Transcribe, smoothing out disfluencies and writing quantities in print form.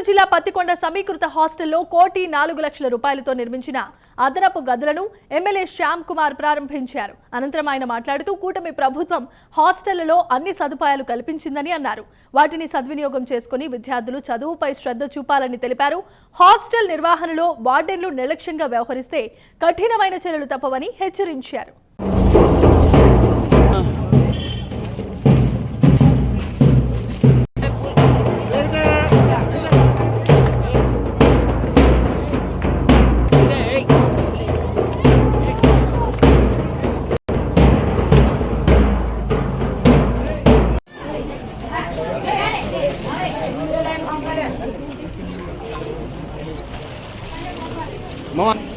జిల్లా పత్తికొండ సమీకృత హాస్టల్లో 1,04,00,000 రూపాయలతో నిర్మించిన అదనపు గదులను ఎమ్మెల్యే శ్యామ్ కుమార్ ప్రారంభించారు. అనంతరం ఆయన మాట్లాడుతూ కూటమి ప్రభుత్వం హాస్టళ్లలో అన్ని సదుపాయాలు కల్పించిందని అన్నారు. వాటిని సద్వినియోగం చేసుకుని విద్యార్థులు చదువుపై శ్రద్ధ చూపాలని తెలిపారు. హాస్టల్ నిర్వహణలో వార్డెన్లు నిర్లక్ష్యంగా వ్యవహరిస్తే కఠినమైన చర్యలు తప్పవని హెచ్చరించారు. Mohon.